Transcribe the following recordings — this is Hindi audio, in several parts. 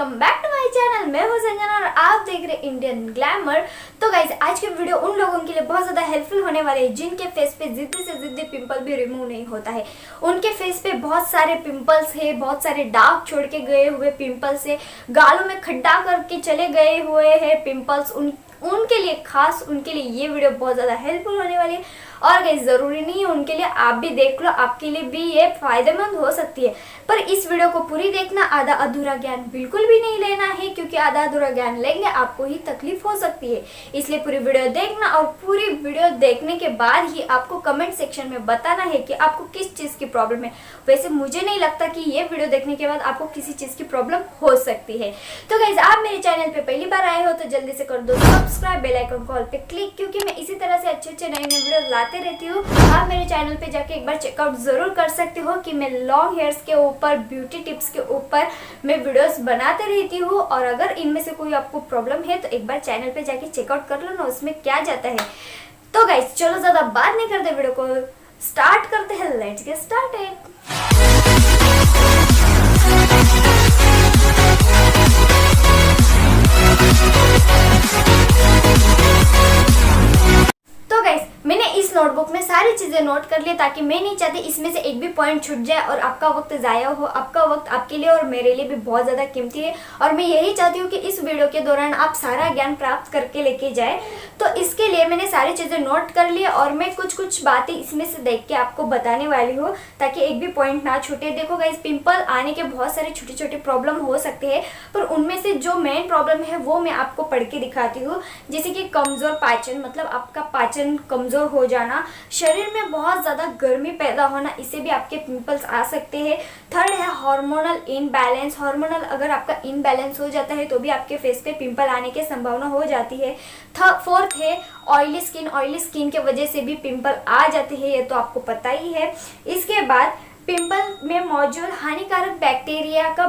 Welcome back to my channel. मैं हूं संजना और आप देख रहे इंडियन ग्लैमर। तो गाइज आज के वीडियो उन लोगों के लिए बहुत ज़्यादा हेल्पफुल होने वाले हैं जिनके फेस पे जिद्दी से जिद्दी पिंपल भी रिमूव नहीं होता है। उनके फेस पे बहुत सारे पिंपल्स है, बहुत सारे डार्क छोड़ के गए हुए पिंपल्स है, गालों में खड्डा करके चले गए हुए हैं पिंपल्स। उनके लिए खास उनके लिए ये वीडियो बहुत ज़्यादा हेल्पफुल होने वाली है। और गाइस ज़रूरी नहीं है उनके लिए, आप भी देख लो, आपके लिए भी ये फायदेमंद हो सकती है। पर इस वीडियो को पूरी देखना, आधा अधूरा ज्ञान बिल्कुल भी नहीं लेना है, क्योंकि आधा अधूरा ज्ञान लेंगे आपको ही तकलीफ हो सकती है। इसलिए पूरी वीडियो देखना और पूरी वीडियो देखने के बाद ही आपको कमेंट सेक्शन में बताना है कि आपको किस चीज़ की प्रॉब्लम है। वैसे मुझे नहीं लगता कि ये वीडियो देखने के बाद आपको किसी चीज़ की प्रॉब्लम हो सकती है। तो गाइस आप मेरे चैनल पे पहली बार आए हो तो जल्दी से कर दो सब्सक्राइब, बेल आइकन कॉल पे क्लिक, क्योंकि मैं इसी तरह से अच्छे अच्छे नए नए वीडियो लाते रहती हूँ। आप मेरे चैनल पे जाके एक बार चेकआउट जरूर कर सकते हो कि मैं लॉन्ग हेयर्स के ऊपर, ब्यूटी टिप्स के ऊपर मैं वीडियोस बनाते रहती हूँ। और अगर इनमें से कोई आपको प्रॉब्लम है तो एक बार चैनल पे जाके चेकआउट कर लो ना, उसमें क्या जाता है। तो गाइस चलो ज्यादा बात नहीं करते, वीडियो को स्टार्ट करते हैं। Let's get started. मैंने इस नोटबुक में सारी चीजें नोट कर ली, ताकि मैं नहीं चाहती इसमें से एक भी पॉइंट छूट जाए और आपका वक्त जाया हो। आपका वक्त आपके लिए और मेरे लिए भी बहुत ज्यादा कीमती है, और मैं यही चाहती हूँ कि इस वीडियो के दौरान आप सारा ज्ञान प्राप्त करके लेके जाए। तो इसके लिए मैंने सारी चीजें नोट कर ली और मैं कुछ कुछ बातें इसमें से देख के आपको बताने वाली हूँ, ताकि एक भी पॉइंट ना छूटे। देखो गाइस, पिंपल आने के बहुत सारे छोटे छोटे प्रॉब्लम हो सकते हैं, पर उनमें से जो मेन प्रॉब्लम है वो मैं आपको पढ़ के दिखाती हूँ। जैसे कि कमजोर पाचन, मतलब आपका पाचन कमजोर हो जाना, शरीर में बहुत ज्यादा गर्मी पैदा होना, इससे भी आपके पिंपल्स आ सकते हैं। थर्ड है हार्मोनल इनबैलेंस। हार्मोनल अगर आपका इनबैलेंस हो जाता है तो भी आपके फेस पे पिंपल आने की संभावना हो जाती है। फोर्थ है ऑयली स्किन। ऑयली स्किन के वजह से भी पिंपल आ जाते हैं, ये तो आपको पता ही है। इसके बाद पिंपल में मौजूद हानिकारक बैक्टीरिया का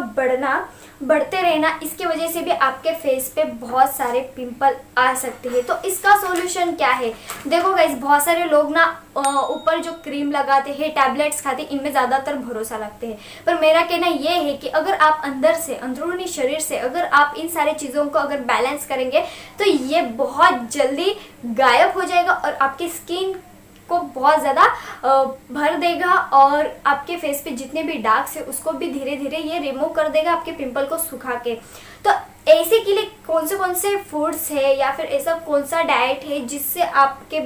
बढ़ते रहना, इसके वजह से भी आपके फेस पे बहुत सारे पिंपल आ सकते हैं। तो इसका सॉल्यूशन क्या है? देखो गाइस, बहुत सारे लोग ना ऊपर जो क्रीम लगाते हैं, टैबलेट्स खाते हैं, इनमें ज़्यादातर भरोसा लगते हैं। पर मेरा कहना ये है कि अगर आप अंदर से, अंदरूनी शरीर से अगर आप इन सारे चीज़ों को अगर बैलेंस करेंगे तो ये बहुत जल्दी गायब हो जाएगा और आपकी स्किन को बहुत ज़्यादा भर देगा, और आपके फेस पे जितने भी डार्क्स है उसको भी धीरे धीरे ये रिमूव कर देगा, आपके पिंपल को सुखा के। तो ऐसे के लिए कौन से फूड्स है या फिर ऐसा कौन सा डाइट है जिससे आपके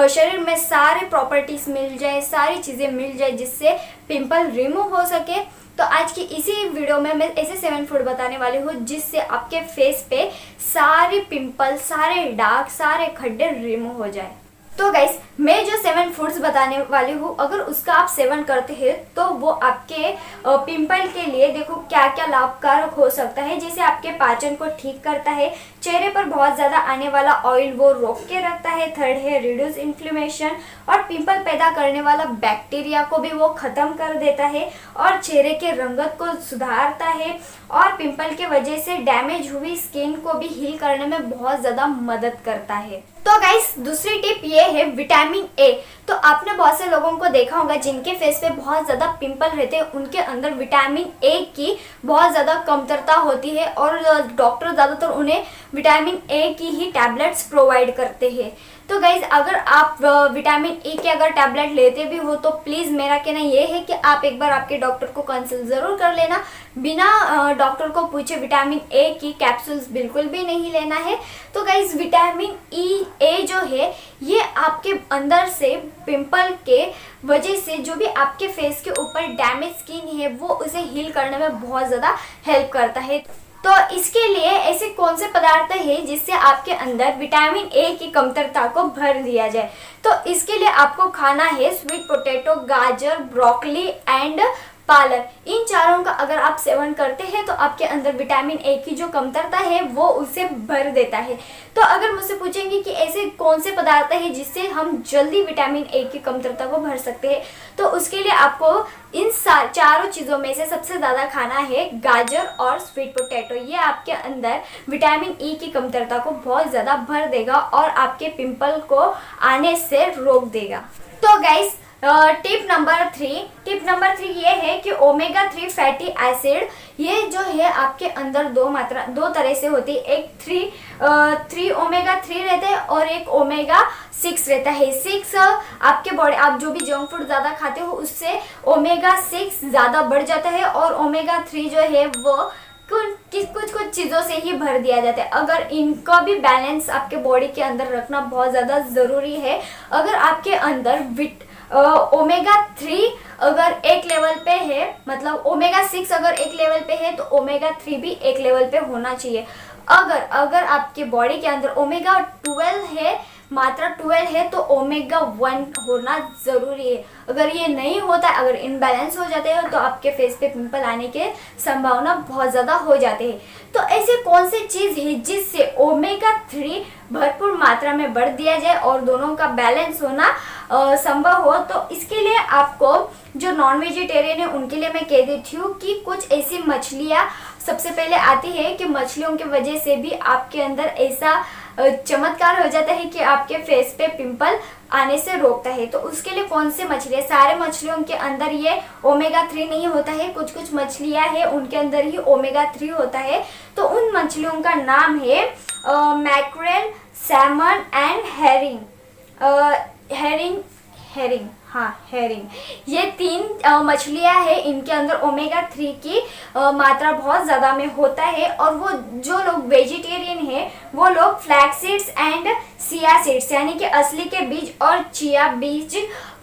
शरीर में सारे प्रॉपर्टीज मिल जाए, सारी चीज़ें मिल जाए, जिससे पिंपल रिमूव हो सके। तो आज की इसी वीडियो में मैं ऐसे 7 फूड बताने वाली हूँ जिससे आपके फेस पे सारे पिंपल, सारे डार्क, सारे खड्डे रिमूव हो जाए। तो गाइस, मैं जो 7 फूड्स बताने वाली हूँ, अगर उसका आप सेवन करते हैं तो वो आपके पिंपल के लिए देखो क्या क्या लाभकारक हो सकता है। जैसे आपके पाचन को ठीक करता है, चेहरे पर बहुत ज़्यादा आने वाला ऑयल वो रोक के रखता है। थर्ड है रिड्यूस इन्फ्लेमेशन, और पिंपल पैदा करने वाला बैक्टीरिया को भी वो ख़त्म कर देता है, और चेहरे के रंगत को सुधारता है, और पिंपल के वजह से डैमेज हुई स्किन को भी हील करने में बहुत ज़्यादा मदद करता है। तो गाइस, दूसरी टिप ये है विटामिन ए। तो आपने बहुत से लोगों को देखा होगा जिनके फेस पे बहुत ज़्यादा पिंपल रहते हैं, उनके अंदर विटामिन ए की बहुत ज़्यादा कमतरता होती है, और डॉक्टर ज़्यादातर उन्हें विटामिन ए की ही टैबलेट्स प्रोवाइड करते हैं। तो गाइज, अगर आप विटामिन ए के अगर टैबलेट लेते भी हो तो प्लीज़ मेरा कहना ये है कि आप एक बार आपके डॉक्टर को कंसल्ट ज़रूर कर लेना। बिना डॉक्टर को पूछे विटामिन ए की कैप्सूल्स बिल्कुल भी नहीं लेना है। तो गाइज, विटामिन ए जो है ये आपके अंदर से पिंपल के वजह से जो भी आपके फेस के ऊपर डैमेज स्किन है वो उसे हील करने में बहुत ज़्यादा हेल्प करता है। तो इसके लिए ऐसे कौन से पदार्थ है जिससे आपके अंदर विटामिन ए की कमतरता को भर दिया जाए? तो इसके लिए आपको खाना है स्वीट पोटैटो, गाजर, ब्रोकली एंड पालक। इन चारों का अगर आप सेवन करते हैं तो आपके अंदर विटामिन ए की जो कमतरता है वो उसे भर देता है। तो अगर मुझसे पूछेंगे कि ऐसे कौन से पदार्थ है जिससे हम जल्दी विटामिन ए की कमतरता को भर सकते हैं, तो उसके लिए आपको इन चारों चीज़ों में से सबसे ज़्यादा खाना है गाजर और स्वीट पोटैटो। ये आपके अंदर विटामिन ई की कमतरता को बहुत ज़्यादा भर देगा और आपके पिंपल को आने से रोक देगा। तो गाइस, टिप नंबर 3 ये है कि ओमेगा 3 फैटी एसिड, ये जो है आपके अंदर दो तरह से होती है। एक 3 ओमेगा 3 रहता है और एक ओमेगा 6 रहता है। 6 आपके बॉडी, आप जो भी जंक फूड ज्यादा खाते हो उससे ओमेगा 6 ज्यादा बढ़ जाता है, और ओमेगा 3 जो है वो कुछ चीज़ों से ही भर दिया जाता है। अगर इनका भी बैलेंस आपके बॉडी के अंदर रखना बहुत ज़्यादा ज़रूरी है। अगर आपके अंदर ओमेगा 3 अगर एक लेवल पे है, मतलब ओमेगा 6 अगर एक लेवल पे है तो ओमेगा 3 भी एक लेवल पे होना चाहिए। अगर आपके बॉडी के अंदर ओमेगा 12 है, मात्रा 12 है, तो ओमेगा 1 होना ज़रूरी है। अगर ये नहीं होता है, अगर इनबैलेंस हो जाते हैं तो आपके फेस पे पिंपल आने के संभावना बहुत ज़्यादा हो जाते हैं। तो ऐसे कौन सी चीज़ है जिससे ओमेगा 3 भरपूर मात्रा में बढ़ दिया जाए और दोनों का बैलेंस होना संभव हो? तो इसके लिए आपको, जो नॉन वेजिटेरियन है उनके लिए मैं कह देती हूँ कि कुछ ऐसी मछलियाँ सबसे पहले आती है कि मछलियों की वजह से भी आपके अंदर ऐसा चमत्कार हो जाता है कि आपके फेस पे पिंपल आने से रोकता है। तो उसके लिए कौन से मछलियाँ, सारे मछलियों के अंदर ये ओमेगा 3 नहीं होता है, कुछ कुछ मछलियाँ हैं उनके अंदर ही ओमेगा 3 होता है। तो उन मछलियों का नाम है mackerel, Simon and herring. Herring, ये 3 मछलियाँ हैं, इनके अंदर ओमेगा 3 की मात्रा बहुत ज़्यादा में होता है। और वो जो लोग वेजिटेरियन हैं वो लोग flax seeds and chia seeds यानी कि असली के बीज और चिया बीज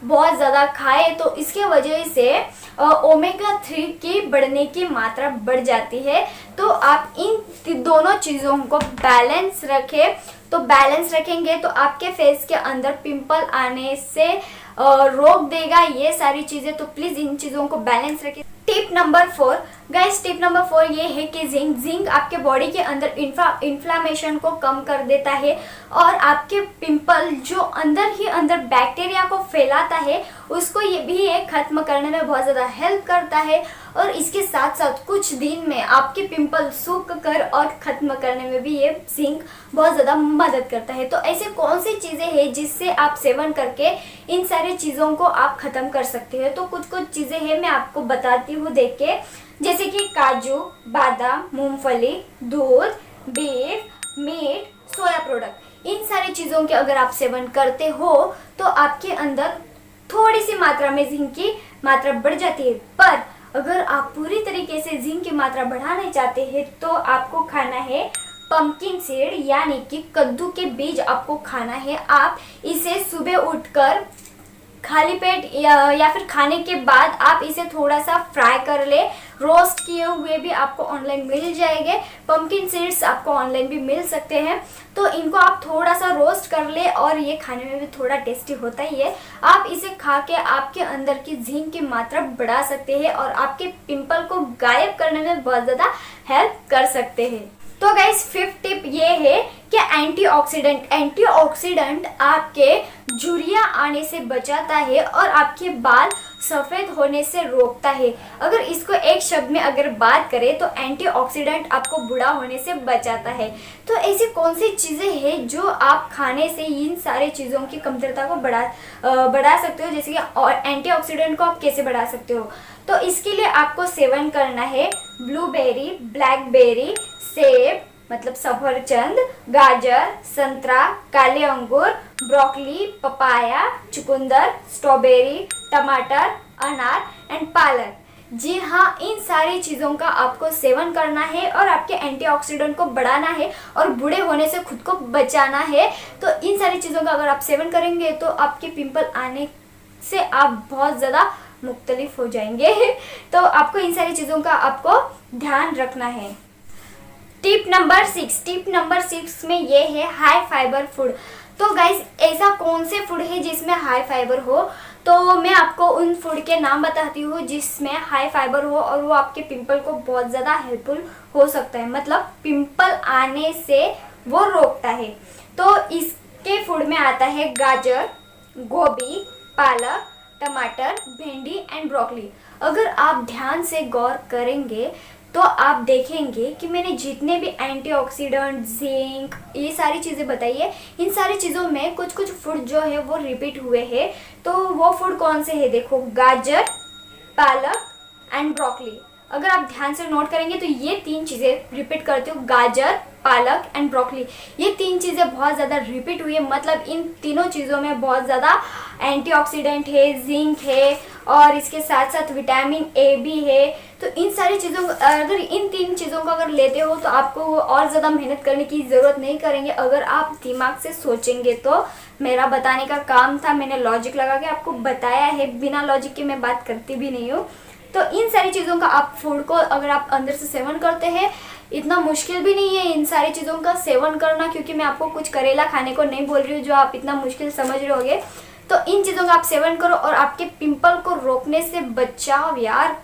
बहुत ज़्यादा खाए, तो इसके वजह से ओमेगा 3 की बढ़ने की मात्रा बढ़ जाती है। तो आप इन दोनों चीज़ों को बैलेंस रखें, तो बैलेंस रखेंगे तो आपके फेस के अंदर पिंपल आने से रोक देगा ये सारी चीज़ें। तो प्लीज़ इन चीज़ों को बैलेंस रखें। Tip number 4 guys, tip number 4 ये है कि जिंक आपके बॉडी के अंदर इन्फ्लामेशन को कम कर देता है और आपके पिंपल जो अंदर ही अंदर बैक्टीरिया को फैलाता है उसको ये भी खत्म करने में बहुत ज़्यादा हेल्प करता है। और इसके साथ साथ कुछ दिन में आपके पिंपल सूख कर और ख़त्म करने में भी ये जिंक बहुत ज़्यादा मदद करता है। तो ऐसे कौन सी चीज़ें हैं जिससे आप सेवन करके इन सारी चीज़ों को आप ख़त्म कर सकते हैं? तो कुछ चीज़ें हैं, मैं आपको बताती हूँ देख के, जैसे कि काजू, बादाम, मूंगफली, दूध, बीफ, मीट, सोया प्रोडक्ट, इन सारी चीज़ों के अगर आप सेवन करते हो तो आपके अंदर थोड़ी सी मात्रा में जिंक की मात्रा बढ़ जाती है। पर अगर आप पूरी तरीके से जिंक की मात्रा बढ़ाना चाहते हैं तो आपको खाना है पंपकिन सीड यानी कि कद्दू के बीज आपको खाना है। आप इसे सुबह उठकर खाली पेट या फिर खाने के बाद आप इसे थोड़ा सा फ्राई कर ले, रोस्ट किए हुए भी आपको ऑनलाइन मिल जाएंगे। पंपकिन सीड्स आपको ऑनलाइन भी मिल सकते हैं। तो इनको आप थोड़ा सा रोस्ट कर ले और ये खाने में भी थोड़ा टेस्टी होता ही है। आप इसे खा के आपके अंदर की जिंक की मात्रा बढ़ा सकते हैं और आपके पिंपल को गायब करने में बहुत ज़्यादा हेल्प कर सकते हैं। तो गाइस 5th टिप ये है कि एंटीऑक्सीडेंट आपके झुर्रियाँ आने से बचाता है और आपके बाल सफ़ेद होने से रोकता है। अगर इसको एक शब्द में अगर बात करें तो एंटीऑक्सीडेंट आपको बूढ़ा होने से बचाता है। तो ऐसी कौन सी चीज़ें हैं जो आप खाने से इन सारी चीज़ों की कमतरता को बढ़ा सकते हो? जैसे कि और एंटीऑक्सीडेंट को आप कैसे बढ़ा सकते हो? तो इसके लिए आपको सेवन करना है ब्लूबेरी, ब्लैकबेरी, सेब मतलब सफरचंद, गाजर, संतरा, काले अंगूर, ब्रोकली, पपाया, चुकंदर, स्ट्रॉबेरी, टमाटर, अनार एंड पालक। जी हाँ, इन सारी चीज़ों का आपको सेवन करना है और आपके एंटीऑक्सीडेंट को बढ़ाना है और बूढ़े होने से खुद को बचाना है। तो इन सारी चीज़ों का अगर आप सेवन करेंगे तो आपके पिंपल आने से आप बहुत ज़्यादा मुख्तलिफ हो जाएंगे। तो आपको इन सारी चीज़ों का आपको ध्यान रखना है। टिप नंबर 6 में ये है हाई फाइबर फूड। तो गाइस ऐसा कौन से फूड है जिसमें हाई फाइबर हो? तो मैं आपको उन फूड के नाम बताती हूँ जिसमें हाई फाइबर हो और वो आपके पिंपल को बहुत ज़्यादा हेल्पफुल हो सकता है, मतलब पिंपल आने से वो रोकता है। तो इसके फूड में आता है गाजर, गोभी, पालक, टमाटर, भिंडी एंड ब्रोकली। अगर आप ध्यान से गौर करेंगे तो आप देखेंगे कि मैंने जितने भी एंटीऑक्सीडेंट, जिंक, ये सारी चीज़ें बताई है, इन सारी चीज़ों में कुछ कुछ फूड जो है वो रिपीट हुए हैं। तो वो फूड कौन से है? देखो, गाजर, पालक एंड ब्रोकली। अगर आप ध्यान से नोट करेंगे तो ये 3 चीज़ें रिपीट करते हो, गाजर, पालक एंड ब्रोकली। ये 3 चीज़ें बहुत ज़्यादा रिपीट हुई है, मतलब इन तीनों चीज़ों में बहुत ज़्यादा एंटीऑक्सीडेंट है, जिंक है और इसके साथ साथ विटामिन ए भी है। तो इन सारी चीज़ों, अगर इन 3 चीज़ों को अगर लेते हो तो आपको और ज़्यादा मेहनत करने की ज़रूरत नहीं करेंगे। अगर आप दिमाग से सोचेंगे तो मेरा बताने का काम था, मैंने लॉजिक लगा के आपको बताया है, बिना लॉजिक के मैं बात करती भी नहीं हूँ। तो इन सारी चीज़ों का आप फूड को अगर आप अंदर से सेवन करते हैं, इतना मुश्किल भी नहीं है इन सारी चीज़ों का सेवन करना, क्योंकि मैं आपको कुछ करेला खाने को नहीं बोल रही हूँ जो आप इतना मुश्किल समझ रहे होगे। तो इन चीज़ों का आप सेवन करो और आपके पिंपल को रोकने से बचाओ यार।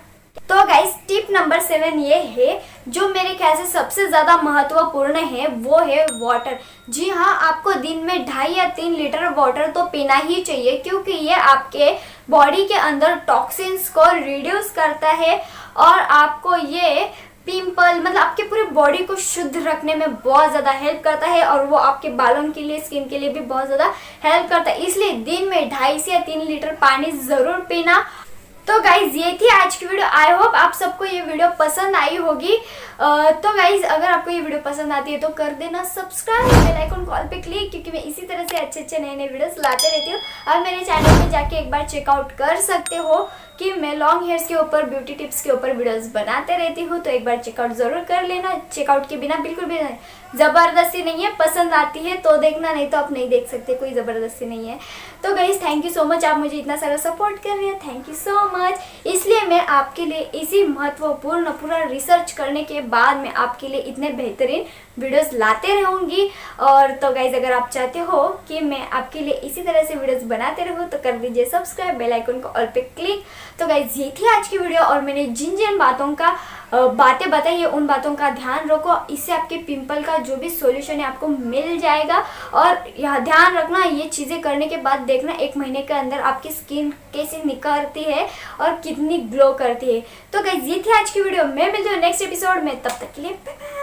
तो गाइस, टिप नंबर 7 ये है, जो मेरे ख्याल से सबसे ज़्यादा महत्वपूर्ण है, वो है वाटर। जी हाँ, आपको दिन में 2.5 या 3 लीटर वाटर तो पीना ही चाहिए, क्योंकि ये आपके बॉडी के अंदर टॉक्सिन्स को रिड्यूस करता है और आपको ये पिंपल, मतलब आपके पूरे बॉडी को शुद्ध रखने में बहुत ज़्यादा हेल्प करता है और वो आपके बालों के लिए, स्किन के लिए भी बहुत ज़्यादा हेल्प करता है। इसलिए दिन में 2.5 से या 3 लीटर पानी ज़रूर पीना। तो गाइज, ये थी आज की वीडियो। आई होप आप सबको ये वीडियो पसंद आई होगी। तो गाइज, अगर आपको ये वीडियो पसंद आती है तो कर देना सब्सक्राइब, बेल आइकन कॉल पे क्लिक, क्योंकि मैं इसी तरह से अच्छे नए वीडियोस लाते रहती हूँ। आप मेरे चैनल पे जाके एक बार चेकआउट कर सकते हो कि मैं लॉन्ग हेयर्स के ऊपर, ब्यूटी टिप्स के ऊपर वीडियोस बनाते रहती हूँ, तो एक बार चेकआउट ज़रूर कर लेना। चेकआउट के बिना बिल्कुल भी ज़बरदस्ती नहीं है, पसंद आती है तो देखना, नहीं तो आप नहीं देख सकते, कोई ज़बरदस्ती नहीं है। तो guys, thank you so much, आप मुझे इतना सारा सपोर्ट कर रहे हैं, थैंक यू सो मच। इसलिए मैं आपके लिए इसी महत्वपूर्ण पूरा रिसर्च करने के बाद मैं आपके लिए इतने बेहतरीन वीडियोस लाते रहूँगी। और तो गाइज, अगर आप चाहते हो कि मैं आपके लिए इसी तरह से वीडियोस बनाते रहूँ तो कर दीजिए सब्सक्राइब, बेल आइकन को ऑल पे क्लिक। तो गाइज, ये थी आज की वीडियो और मैंने जिन जिन बातें बताई है उन बातों का ध्यान रखो, इससे आपके पिंपल का जो भी सॉल्यूशन है आपको मिल जाएगा। और यह ध्यान रखना, ये चीज़ें करने के बाद देखना 1 महीने के अंदर आपकी स्किन कैसे निखरती है और कितनी ग्लो करती है। तो गाइज, ये थी आज की वीडियो, मैं मिलती हूँ नेक्स्ट एपिसोड में, तब तक के लिए बाय बाय।